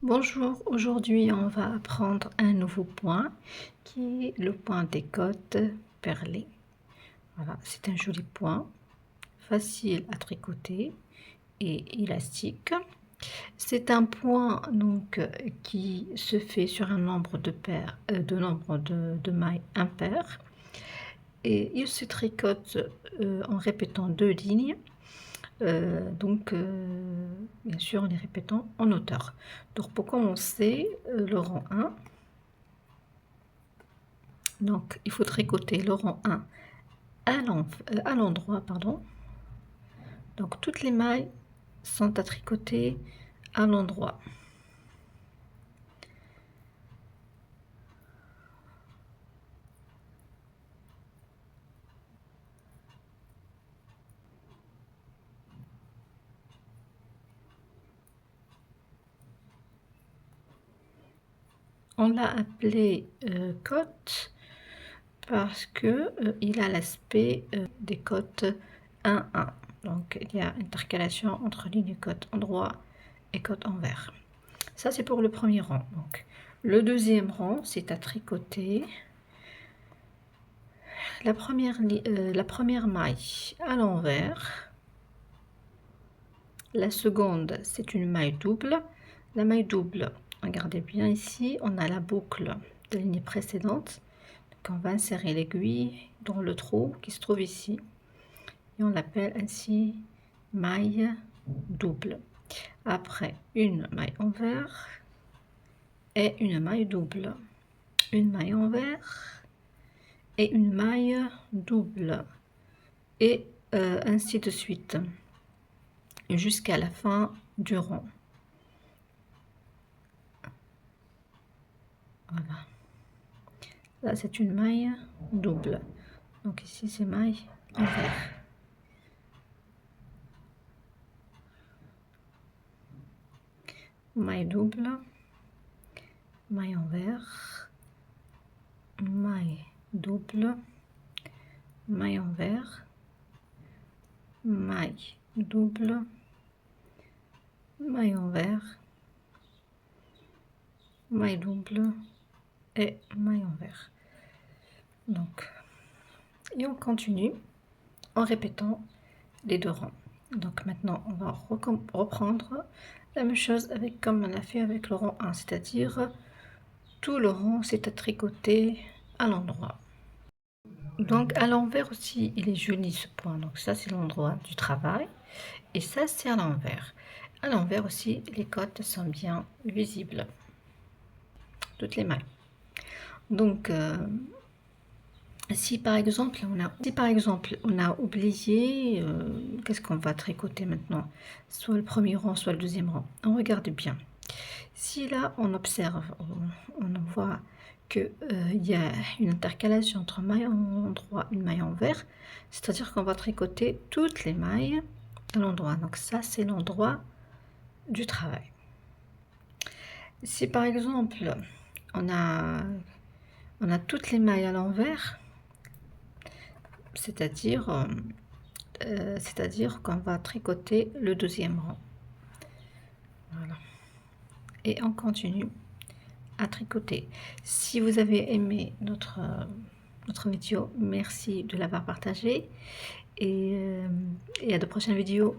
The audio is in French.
Bonjour, aujourd'hui on va apprendre un nouveau point qui est le point des côtes perlées. Voilà, c'est un joli point, facile à tricoter et élastique. C'est un point donc qui se fait sur un nombre de paires, de mailles impair et il se tricote en répétant deux lignes. Bien sûr en les répétant en hauteur. Donc pour commencer le rang 1, donc il faut tricoter le rang 1 à l'endroit, pardon. Donc toutes les mailles sont à tricoter à l'endroit. On l'a appelé côte parce que il a l'aspect des côtes 1-1. Donc il y a intercalation entre ligne côte endroit et côte envers. Ça c'est pour le premier rang. Donc le deuxième rang, c'est à tricoter la première maille à l'envers. La seconde, c'est une maille double. La maille double, regardez bien ici, on a la boucle de la ligne précédente. Donc on va insérer l'aiguille dans le trou qui se trouve ici. Et on l'appelle ainsi maille double. Après, une maille envers et une maille double. Une maille envers et une maille double. Et ainsi de suite. Jusqu'à la fin du rang. Voilà. Là, c'est une maille double. Donc ici, c'est maille envers. Maille double, maille envers, maille double, maille envers, maille double, maille envers, maille double et maille envers. Donc, et on continue en répétant les deux rangs. Donc maintenant, on va reprendre la même chose avec comme on l'a fait avec le rang 1, c'est-à-dire tout le rang c'est à tricoter à l'endroit. Donc à l'envers aussi, il est joli ce point. Donc ça c'est l'endroit du travail et ça c'est à l'envers. À l'envers aussi, les côtes sont bien visibles, toutes les mailles. Donc si par exemple on a oublié, qu'est-ce qu'on va tricoter maintenant? Soit le premier rang, soit le deuxième rang. On regarde bien. Si là on observe, on voit qu'il y a une intercalation entre maille en endroit et une maille envers, c'est-à-dire qu'on va tricoter toutes les mailles à l'endroit. Donc ça c'est l'endroit du travail. Si par exemple on a toutes les mailles à l'envers, c'est-à-dire qu'on va tricoter le deuxième rang. Voilà. Et on continue à tricoter. Si vous avez aimé notre vidéo, merci de l'avoir partagé et à de prochaines vidéos.